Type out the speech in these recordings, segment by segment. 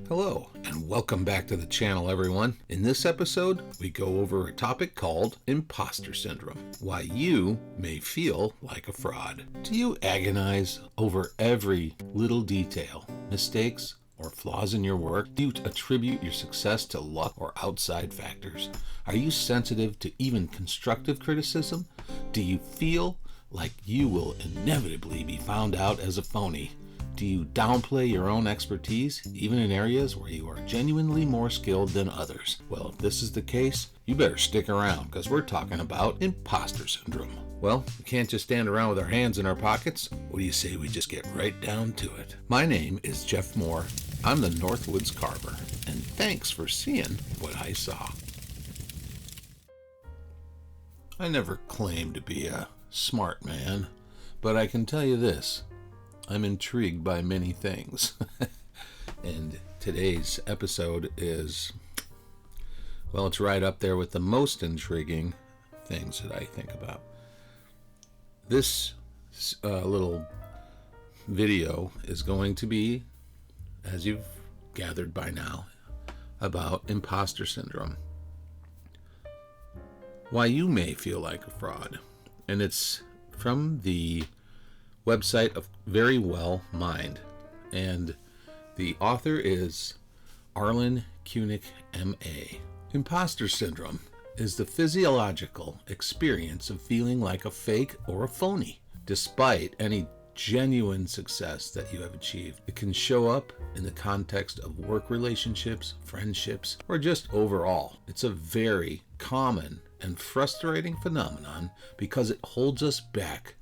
Hello, and welcome back to the channel, everyone. In this episode, we go over a topic called Imposter Syndrome. Why you may feel like a fraud. Do you agonize over every little detail, mistakes, or flaws in your work? Do you attribute your success to luck or outside factors? Are you sensitive to even constructive criticism? Do you feel like you will inevitably be found out as a phony? Do you downplay your own expertise, even in areas where you are genuinely more skilled than others? Well, if this is the case, you better stick around, because we're talking about Imposter Syndrome. Well, we can't just stand around with our hands in our pockets. What do you say we just get right down to it? My name is Jeff Mohr. I'm the Northwoods Carver, and thanks for seeing what I saw. I never claimed to be a smart man, but I can tell you this. I'm intrigued by many things. And today's episode is, well, it's right up there with the most intriguing things that I think about. This little video is going to be, as you've gathered by now, about Imposter Syndrome. Why you may feel like a fraud. And it's from the website of Very Well Mind, and the author is Arlen Koenig, M.A. Imposter syndrome is the physiological experience of feeling like a fake or a phony, despite any genuine success that you have achieved. It can show up in the context of work relationships, friendships, or just overall. It's a very common and frustrating phenomenon because it holds us back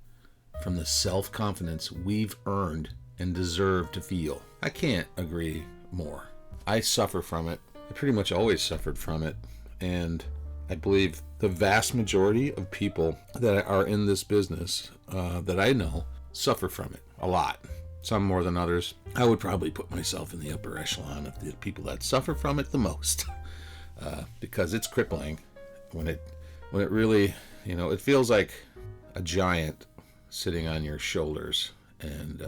from the self-confidence we've earned and deserve to feel. I can't agree more. I suffer from it. I pretty much always suffered from it. And I believe the vast majority of people that are in this business that I know suffer from it a lot. Some more than others. I would probably put myself in the upper echelon of the people that suffer from it the most because it's crippling when it really, it feels like a giant sitting on your shoulders and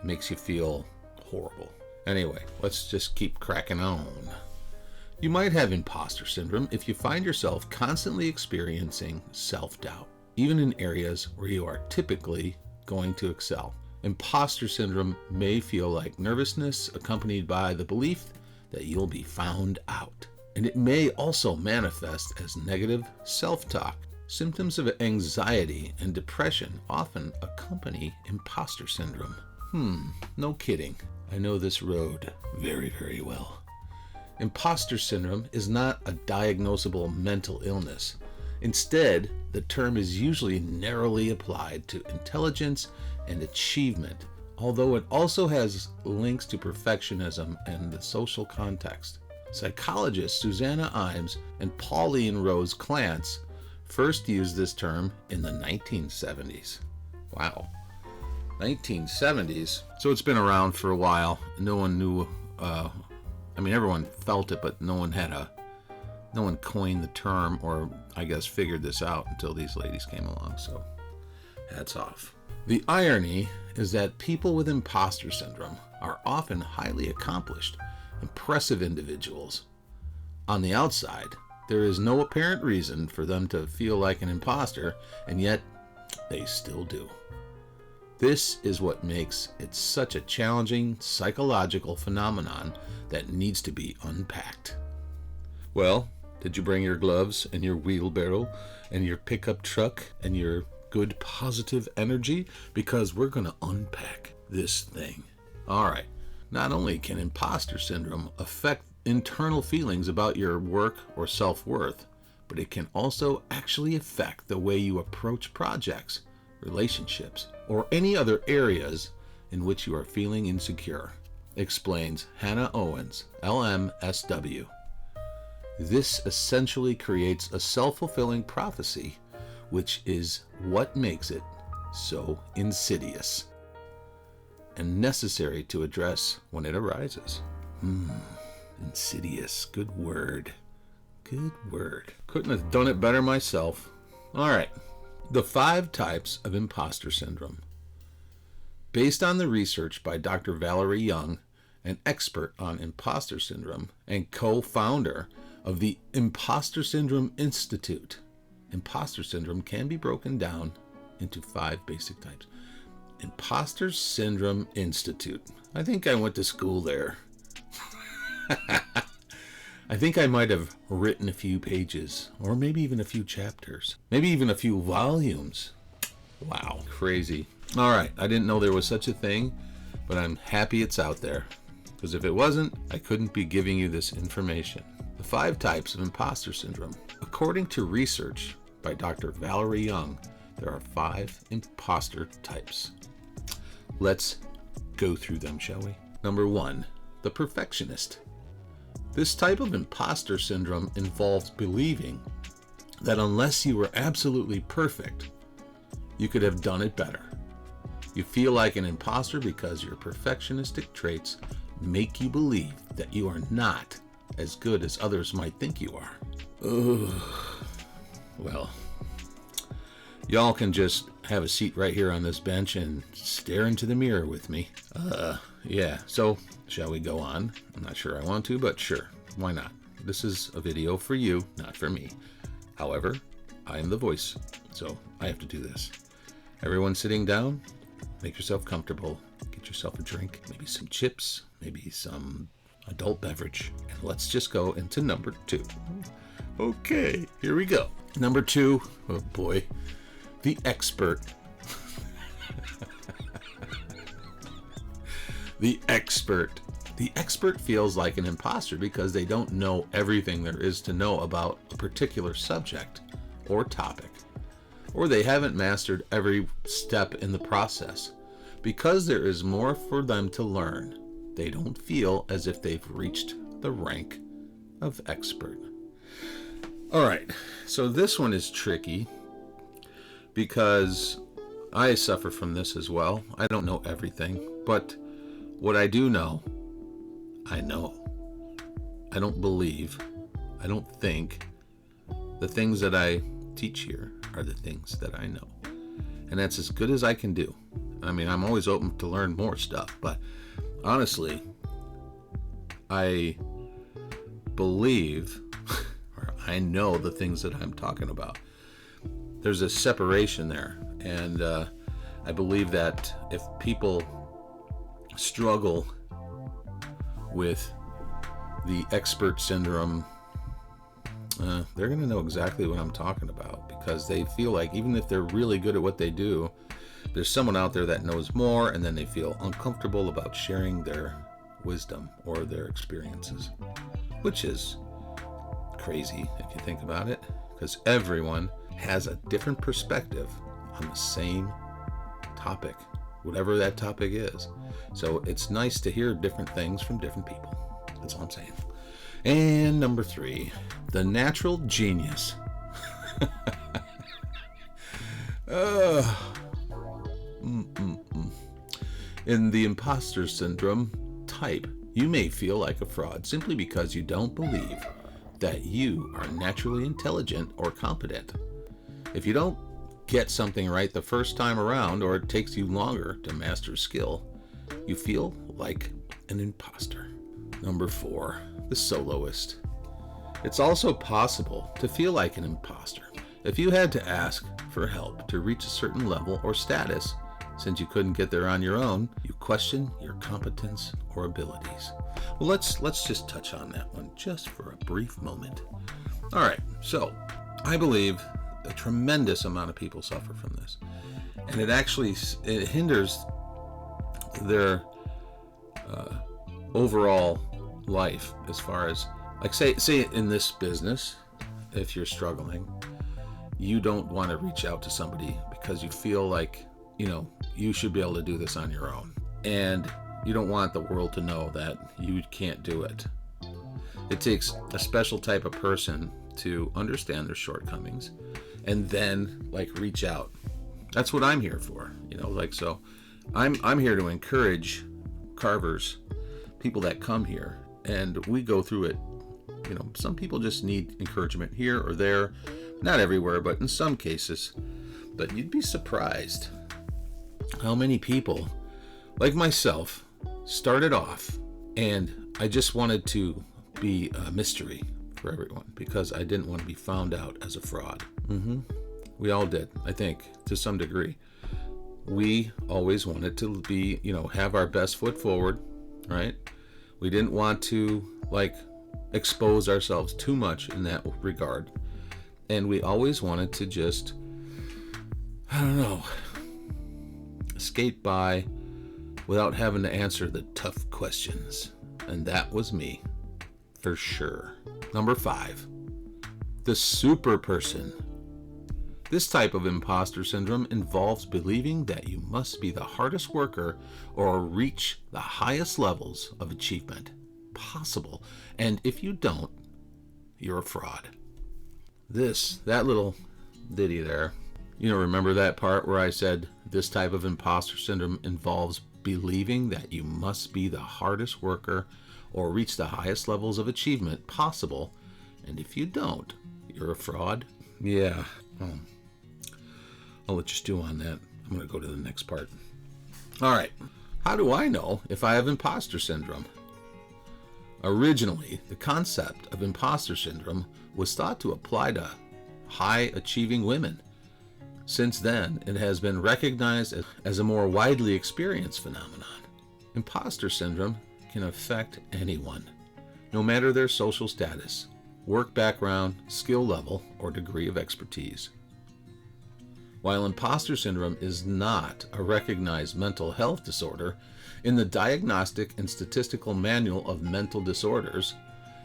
makes you feel horrible. Anyway, let's just keep cracking on. You might have imposter syndrome if you find yourself constantly experiencing self-doubt, even in areas where you are typically going to excel. Imposter syndrome may feel like nervousness accompanied by the belief that you'll be found out. And it may also manifest as negative self-talk. Symptoms of anxiety and depression often accompany imposter syndrome. No kidding. I know this road very, very well. Imposter syndrome is not a diagnosable mental illness. Instead, the term is usually narrowly applied to intelligence and achievement, although it also has links to perfectionism and the social context. Psychologists Susanna Imes and Pauline Rose Clance first used this term in the 1970s. Wow. 1970s. So it's been around for a while. No one knew, everyone felt it, but no one coined the term, or I guess figured this out until these ladies came along. So hats off. The irony is that people with imposter syndrome are often highly accomplished, impressive individuals. On the outside, there is no apparent reason for them to feel like an imposter, and yet they still do. This is what makes it such a challenging psychological phenomenon that needs to be unpacked. Well, did you bring your gloves and your wheelbarrow and your pickup truck and your good positive energy? Because we're going to unpack this thing. All right. Not only can imposter syndrome affect internal feelings about your work or self-worth, but it can also actually affect the way you approach projects, relationships, or any other areas in which you are feeling insecure, explains Hannah Owens, LMSW. This essentially creates a self-fulfilling prophecy, which is what makes it so insidious and necessary to address when it arises. Insidious. Good word. Good word. Couldn't have done it better myself. All right. The 5 types of imposter syndrome. Based on the research by Dr. Valerie Young an expert on imposter syndrome and co-founder of the Imposter Syndrome Institute. Imposter syndrome can be broken down into 5 basic types. Imposter Syndrome Institute. I think I went to school there. I think I might have written a few pages, or maybe even a few chapters, maybe even a few volumes. Wow, crazy. All right, I didn't know there was such a thing, but I'm happy it's out there, because if it wasn't, I couldn't be giving you this information. The 5 types of imposter syndrome. According to research by Dr. Valerie Young, there are 5 imposter types. Let's go through them, shall we? Number 1, the perfectionist. This type of imposter syndrome involves believing that unless you were absolutely perfect, you could have done it better. You feel like an imposter because your perfectionistic traits make you believe that you are not as good as others might think you are. Ugh. Well, y'all can just have a seat right here on this bench and stare into the mirror with me. Yeah, so shall we go on? I'm not sure I want to, but sure, why not? This is a video for you, not for me. However, I am the voice, so I have to do this. Everyone sitting down, make yourself comfortable. Get yourself a drink, maybe some chips, maybe some adult beverage, and let's just go into number 2. Okay, here we go. Number 2, oh boy, the expert. The expert. The expert feels like an imposter because they don't know everything there is to know about a particular subject or topic, or they haven't mastered every step in the process. Because there is more for them to learn, they don't feel as if they've reached the rank of expert. All right, so this one is tricky because I suffer from this as well. I don't know everything, but what I do know, I know. I don't believe, I don't think the things that I teach here are the things that I know. And that's as good as I can do. I mean, I'm always open to learn more stuff, but honestly, I believe, or I know the things that I'm talking about. There's a separation there, and I believe that if people struggle with the expert syndrome, they're going to know exactly what I'm talking about, because they feel like even if they're really good at what they do, there's someone out there that knows more, and then they feel uncomfortable about sharing their wisdom or their experiences, which is crazy if you think about it, because everyone has a different perspective on the same topic, whatever that topic is. So it's nice to hear different things from different people. That's all I'm saying. And number 3, the natural genius. In the imposter syndrome type, you may feel like a fraud simply because you don't believe that you are naturally intelligent or competent. If you don't get something right the first time around, or it takes you longer to master a skill, you feel like an imposter. Number 4, the soloist. It's also possible to feel like an imposter if you had to ask for help to reach a certain level or status. Since you couldn't get there on your own, you question your competence or abilities. Well, let's just touch on that one just for a brief moment. All right, so I believe a tremendous amount of people suffer from this, and it hinders their overall life, as far as, like, say in this business, if you're struggling, you don't want to reach out to somebody because you feel like, you should be able to do this on your own, and you don't want the world to know that you can't do it. It takes a special type of person to understand their shortcomings and then reach out. That's what I'm here for, so I'm here to encourage carvers, people that come here, and we go through it. Some people just need encouragement here or there, not everywhere, but in some cases. But you'd be surprised how many people, like myself, started off And I just wanted to be a mystery for everyone because I didn't want to be found out as a fraud. We all did, I think, to some degree. We always wanted to be, have our best foot forward, right? We didn't want to, expose ourselves too much in that regard. And we always wanted to just, skate by without having to answer the tough questions. And that was me, for sure. Number 5, the super person. This type of imposter syndrome involves believing that you must be the hardest worker or reach the highest levels of achievement possible. And if you don't, you're a fraud. That little ditty there, remember that part where I said this type of imposter syndrome involves believing that you must be the hardest worker or reach the highest levels of achievement possible. And if you don't, you're a fraud. Yeah. I'll let you stew on that. I'm going to go to the next part. All right. How do I know if I have imposter syndrome? Originally, the concept of imposter syndrome was thought to apply to high-achieving women. Since then, it has been recognized as a more widely experienced phenomenon. Imposter syndrome can affect anyone, no matter their social status, work background, skill level, or degree of expertise. While imposter syndrome is not a recognized mental health disorder in the Diagnostic and Statistical Manual of Mental Disorders,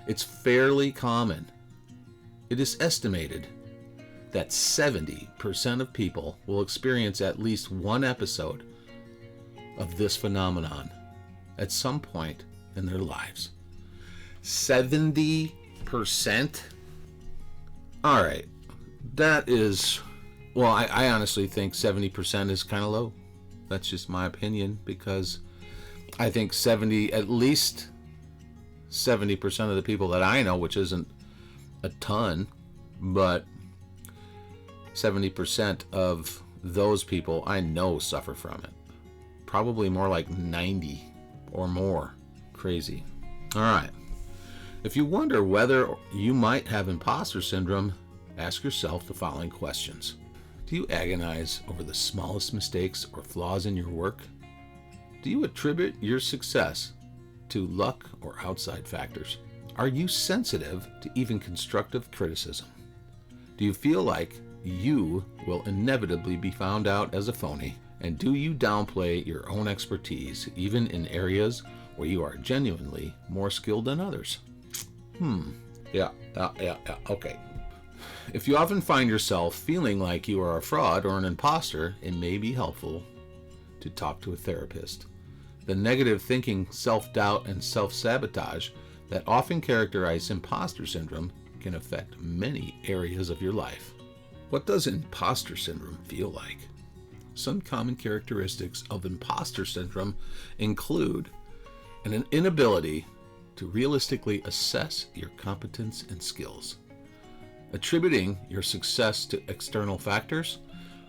it's fairly common. It is estimated that 70% of people will experience at least one episode of this phenomenon at some point in their lives. 70%? All right. That is, well, I honestly think 70% is kind of low. That's just my opinion, because I think at least 70% of the people that I know, which isn't a ton, but 70% of those people I know suffer from it. Probably more like 90 or more. Crazy. All right. If you wonder whether you might have imposter syndrome, ask yourself the following questions. Do you agonize over the smallest mistakes or flaws in your work? Do you attribute your success to luck or outside factors? Are you sensitive to even constructive criticism? Do you feel like you will inevitably be found out as a phony? And do you downplay your own expertise, even in areas where you are genuinely more skilled than others? Yeah, okay. If you often find yourself feeling like you are a fraud or an imposter, it may be helpful to talk to a therapist. The negative thinking, self-doubt, and self-sabotage that often characterize imposter syndrome can affect many areas of your life. What does imposter syndrome feel like? Some common characteristics of imposter syndrome include an inability to realistically assess your competence and skills, attributing your success to external factors,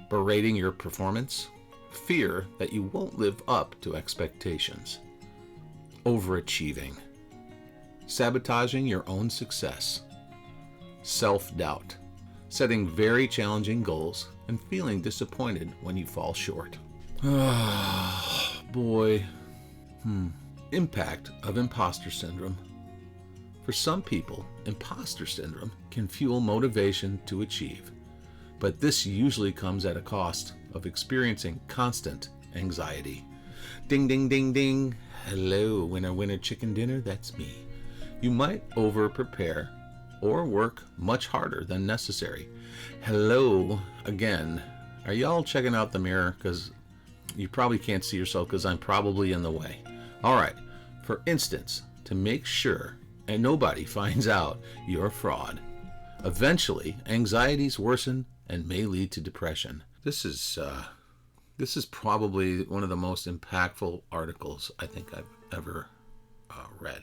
berating your performance, fear that you won't live up to expectations, overachieving, sabotaging your own success, self-doubt, setting very challenging goals and feeling disappointed when you fall short. Oh, boy. Impact of imposter syndrome. For some people, imposter syndrome can fuel motivation to achieve, but this usually comes at a cost of experiencing constant anxiety. Ding, ding, ding, ding. Hello, winner, winner, chicken dinner, that's me. You might over-prepare or work much harder than necessary. Hello again. Are y'all checking out the mirror? Because you probably can't see yourself because I'm probably in the way. All right. For instance, to make sure and nobody finds out you're a fraud. Eventually, anxieties worsen and may lead to depression. This is probably one of the most impactful articles I think I've ever read.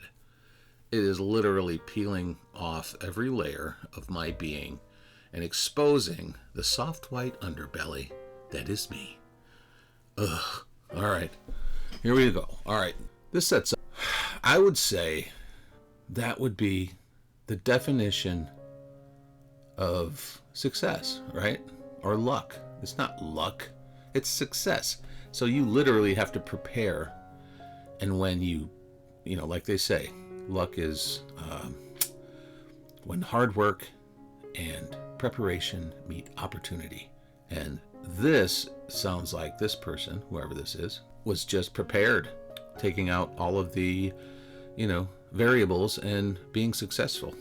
It is literally peeling off every layer of my being and exposing the soft white underbelly that is me. Ugh. All right. Here we go. All right. This sets up. I would say that would be the definition of success, right? Or luck. It's not luck, it's success. So you literally have to prepare. And when like they say, luck is when hard work and preparation meet opportunity. And this sounds like this person, whoever this is, was just prepared, taking out all of the, variables and being successful.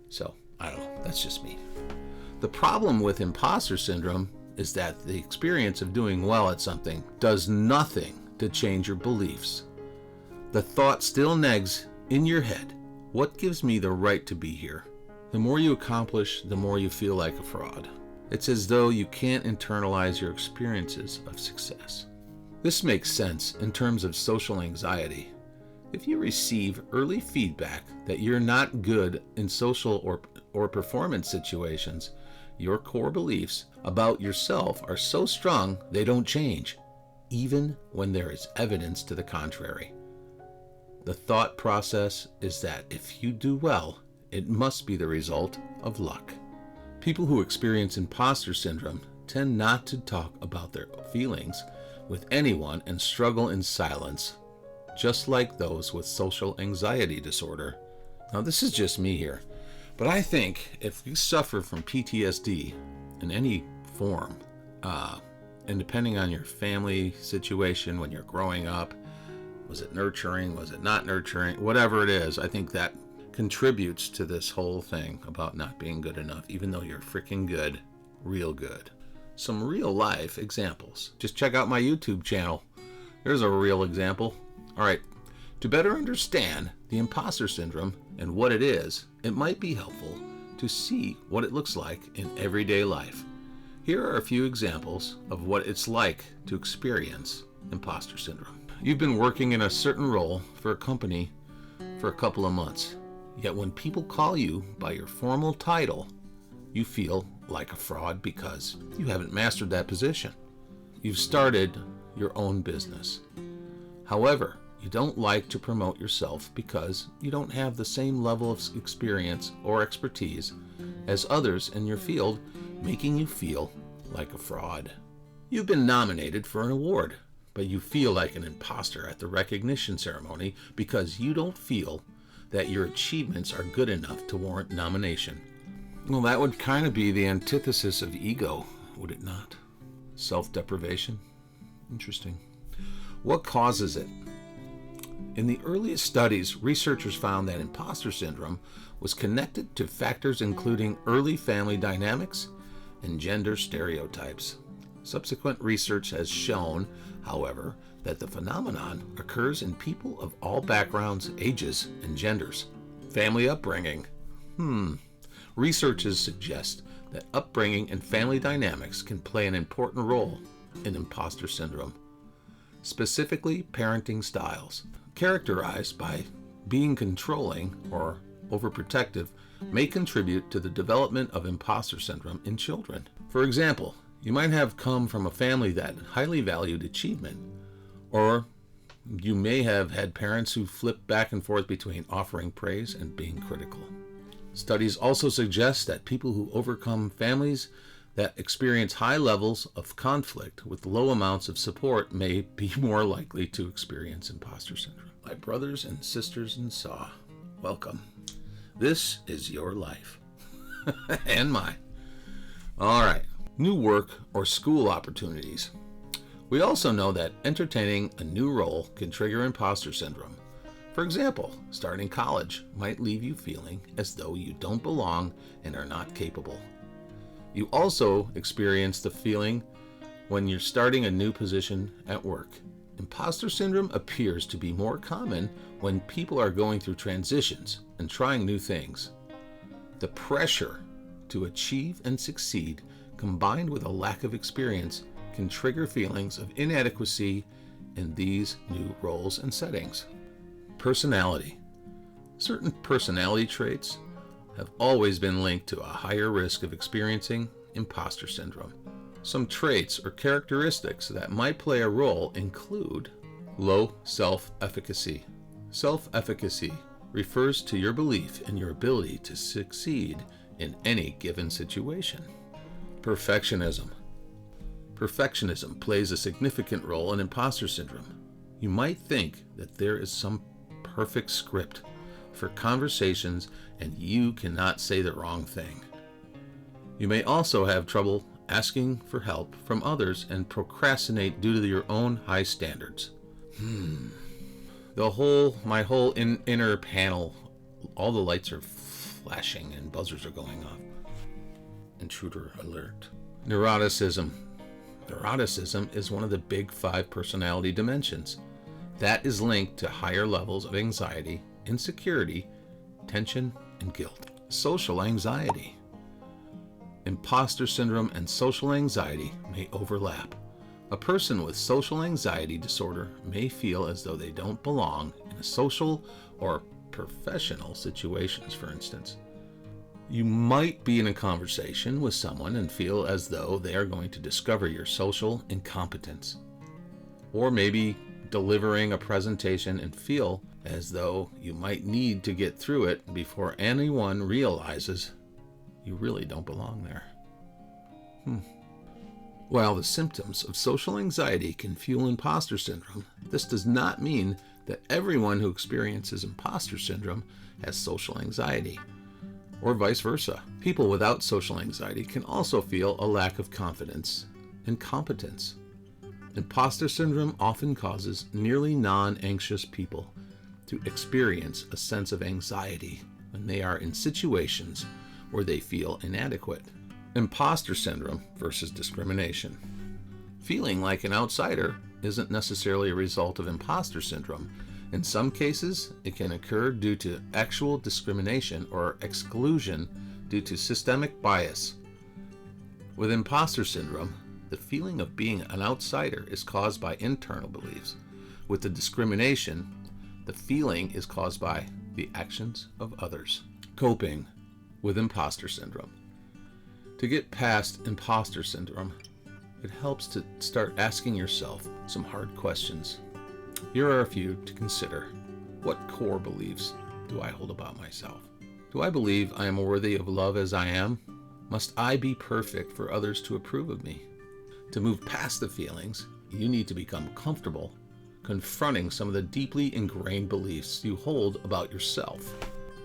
So, I don't know. That's just me. The problem with imposter syndrome is that the experience of doing well at something does nothing to change your beliefs. The thought still nags in your head, what gives me the right to be here? The more you accomplish, the more you feel like a fraud. It's as though you can't internalize your experiences of success. This makes sense in terms of social anxiety. If you receive early feedback that you're not good in social or performance situations, your core beliefs about yourself are so strong they don't change, even when there is evidence to the contrary. The thought process is that if you do well, it must be the result of luck. People who experience imposter syndrome tend not to talk about their feelings with anyone and struggle in silence, just like those with social anxiety disorder. Now, this is just me here, but I think if you suffer from PTSD in any form, and depending on your family situation when you're growing up, was it nurturing, was it not nurturing, whatever it is, I think that contributes to this whole thing about not being good enough, even though you're freaking good, real good. Some real life examples. Just check out my YouTube channel. There's a real example. All right, to better understand the imposter syndrome and what it is, it might be helpful to see what it looks like in everyday life. Here are a few examples of what it's like to experience imposter syndrome. You've been working in a certain role for a company for a couple of months, yet when people call you by your formal title, you feel like a fraud because you haven't mastered that position. You've started your own business. However, you don't like to promote yourself because you don't have the same level of experience or expertise as others in your field, making you feel like a fraud. You've been nominated for an award, but you feel like an imposter at the recognition ceremony because you don't feel that your achievements are good enough to warrant nomination. Well, that would kind of be the antithesis of ego, would it not? Self-deprivation? Interesting. What causes it? In the earliest studies, researchers found that imposter syndrome was connected to factors including early family dynamics and gender stereotypes. Subsequent research has shown, however, that the phenomenon occurs in people of all backgrounds, ages, and genders. Family upbringing. Researchers suggest that upbringing and family dynamics can play an important role in imposter syndrome. Specifically, parenting styles, characterized by being controlling or overprotective, may contribute to the development of imposter syndrome in children. For example, you might have come from a family that highly valued achievement, or you may have had parents who flipped back and forth between offering praise and being critical. Studies also suggest that people who overcome families that experience high levels of conflict with low amounts of support may be more likely to experience imposter syndrome. My brothers and sisters in SAW, welcome. This is your life. And mine. All right. New work or school opportunities. We also know that entertaining a new role can trigger imposter syndrome. For example, starting college might leave you feeling as though you don't belong and are not capable. You also experience the feeling when you're starting a new position at work. Imposter syndrome appears to be more common when people are going through transitions and trying new things. The pressure to achieve and succeed, combined with a lack of experience, can trigger feelings of inadequacy in these new roles and settings. Personality. Certain personality traits have always been linked to a higher risk of experiencing imposter syndrome. Some traits or characteristics that might play a role include low self-efficacy. Self-efficacy refers to your belief in your ability to succeed in any given situation. Perfectionism. Perfectionism plays a significant role in imposter syndrome. You might think that there is some perfect script for conversations and you cannot say the wrong thing. You may also have trouble asking for help from others and procrastinate due to your own high standards. My whole inner panel, all the lights are flashing and buzzers are going off. Intruder alert. Neuroticism. Neuroticism is one of the big 5 personality dimensions. That is linked to higher levels of anxiety, insecurity, tension, and guilt. Social anxiety. Imposter syndrome and social anxiety may overlap. A person with social anxiety disorder may feel as though they don't belong in a social or professional situations, for instance. You might be in a conversation with someone and feel as though they are going to discover your social incompetence. Or maybe delivering a presentation and feel as though you might need to get through it before anyone realizes you really don't belong there. While the symptoms of social anxiety can fuel imposter syndrome, this does not mean that everyone who experiences imposter syndrome has social anxiety, or vice versa. People without social anxiety can also feel a lack of confidence and competence. Imposter syndrome often causes nearly non-anxious people to experience a sense of anxiety when they are in situations where they feel inadequate. Imposter syndrome versus discrimination. Feeling like an outsider isn't necessarily a result of imposter syndrome. In some cases, it can occur due to actual discrimination or exclusion due to systemic bias. With imposter syndrome, the feeling of being an outsider is caused by internal beliefs. With the discrimination, the feeling is caused by the actions of others. Coping with imposter syndrome. To get past imposter syndrome, it helps to start asking yourself some hard questions. Here are a few to consider. What core beliefs do I hold about myself? Do I believe I am worthy of love as I am? Must I be perfect for others to approve of me? To move past the feelings, you need to become comfortable confronting some of the deeply ingrained beliefs you hold about yourself.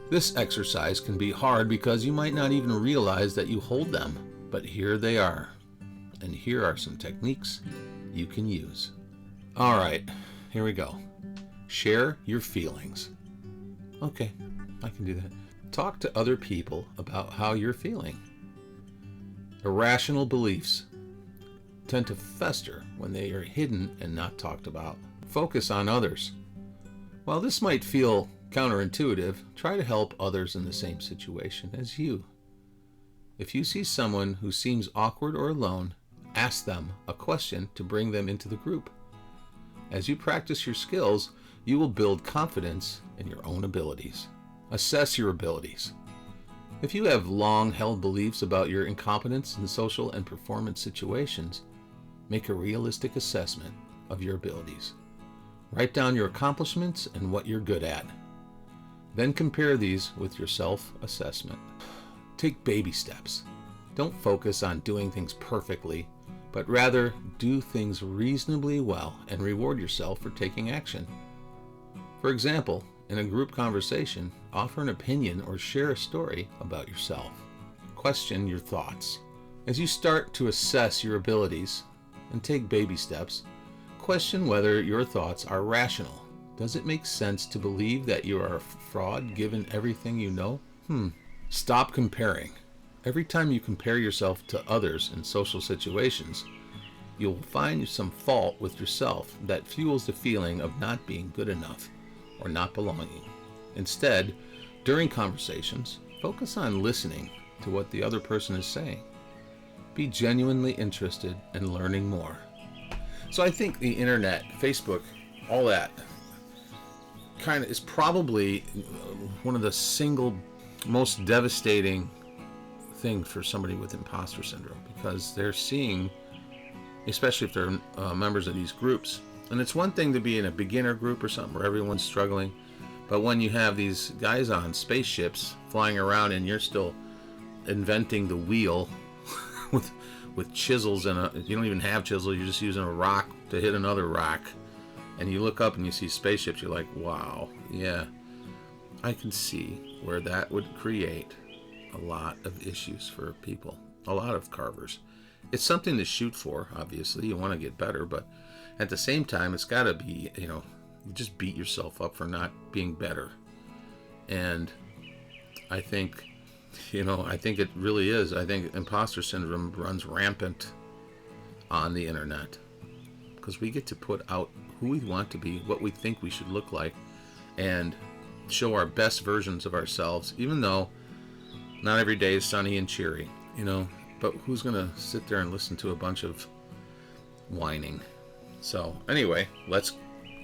This exercise can be hard because you might not even realize that you hold them, but here they are. And here are some techniques you can use. All right, here we go. Share your feelings. Okay, I can do that. Talk to other people about how you're feeling. Irrational beliefs tend to fester when they are hidden and not talked about. Focus on others. While this might feel counterintuitive, try to help others in the same situation as you. If you see someone who seems awkward or alone, ask them a question to bring them into the group. As you practice your skills, you will build confidence in your own abilities. Assess your abilities. If you have long-held beliefs about your incompetence in social and performance situations, make a realistic assessment of your abilities. Write down your accomplishments and what you're good at. Then compare these with your self-assessment. Take baby steps. Don't focus on doing things perfectly, but rather do things reasonably well and reward yourself for taking action. For example, in a group conversation, offer an opinion or share a story about yourself. Question your thoughts. As you start to assess your abilities and take baby steps, question whether your thoughts are rational. Does it make sense to believe that you are a fraud given everything you know? Stop comparing. Every time you compare yourself to others in social situations, you'll find some fault with yourself that fuels the feeling of not being good enough or not belonging. Instead, during conversations, focus on listening to what the other person is saying. Be genuinely interested in learning more. So I think the internet, Facebook, all that kind of is probably one of the single most devastating thing for somebody with imposter syndrome, because they're seeing, especially if they're members of these groups, and it's one thing to be in a beginner group or something where everyone's struggling, But when you have these guys on spaceships flying around and you're still inventing the wheel with chisels and you don't even have chisels, you're just using a rock to hit another rock, and you look up and you see spaceships, you're like, wow, yeah, I can see where that would create a lot of issues for people, a lot of carvers. It's something to shoot for, obviously. You want to get better, but at the same time, it's got to be, you just beat yourself up for not being better. And I think, I think it really is. I think imposter syndrome runs rampant on the internet because we get to put out who we want to be, what we think we should look like, and show our best versions of ourselves, even though not every day is sunny and cheery, but who's going to sit there and listen to a bunch of whining? So anyway, let's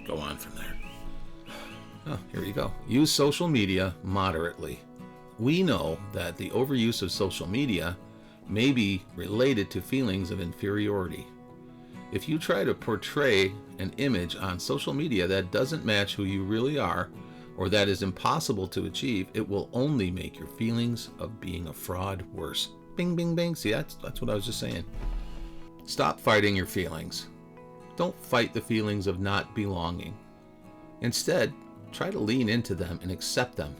go on from there. Oh, here you go. Use social media moderately. We know that the overuse of social media may be related to feelings of inferiority. If you try to portray an image on social media that doesn't match who you really are, or that is impossible to achieve, it will only make your feelings of being a fraud worse. Bing, bing, bing. See, that's what I was just saying. Stop fighting your feelings. Don't fight the feelings of not belonging. Instead, try to lean into them and accept them.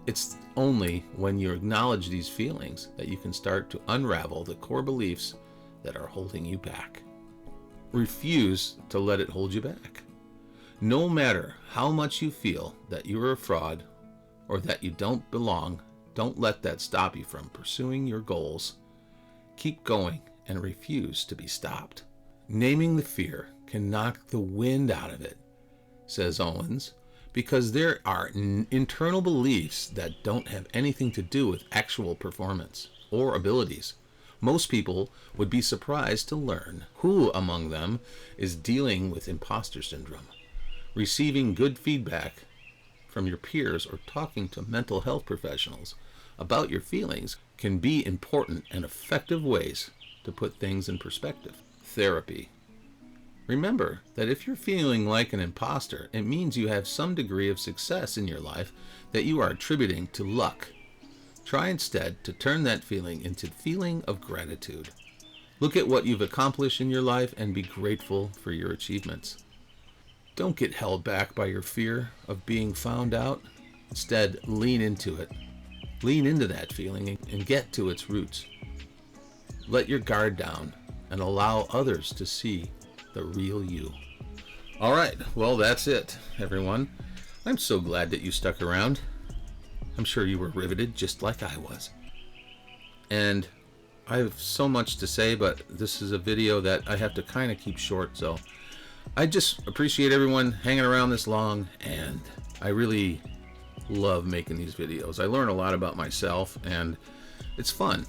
It's only when you acknowledge these feelings that you can start to unravel the core beliefs that are holding you back. Refuse to let it hold you back. No matter how much you feel that you are a fraud or that you don't belong, don't let that stop you from pursuing your goals. Keep going and refuse to be stopped. Naming the fear can knock the wind out of it, says Owens, because there are internal beliefs that don't have anything to do with actual performance or abilities. Most people would be surprised to learn who among them is dealing with imposter syndrome. Receiving good feedback from your peers or talking to mental health professionals about your feelings can be important and effective ways to put things in perspective. Therapy. Remember that if you're feeling like an imposter, it means you have some degree of success in your life that you are attributing to luck. Try instead to turn that feeling into a feeling of gratitude. Look at what you've accomplished in your life and be grateful for your achievements. Don't get held back by your fear of being found out. Instead, lean into it. Lean into that feeling and get to its roots. Let your guard down and allow others to see the real you. All right, well, that's it, everyone. I'm so glad that you stuck around. I'm sure you were riveted just like I was. And I have so much to say, but this is a video that I have to kind of keep short, so I just appreciate everyone hanging around this long, and I really love making these videos. I learn a lot about myself, and it's fun.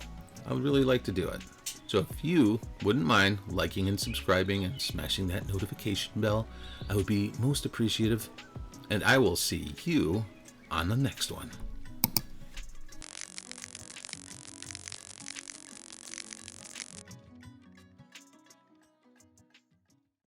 I would really like to do it. So if you wouldn't mind liking and subscribing and smashing that notification bell, I would be most appreciative, and I will see you on the next one.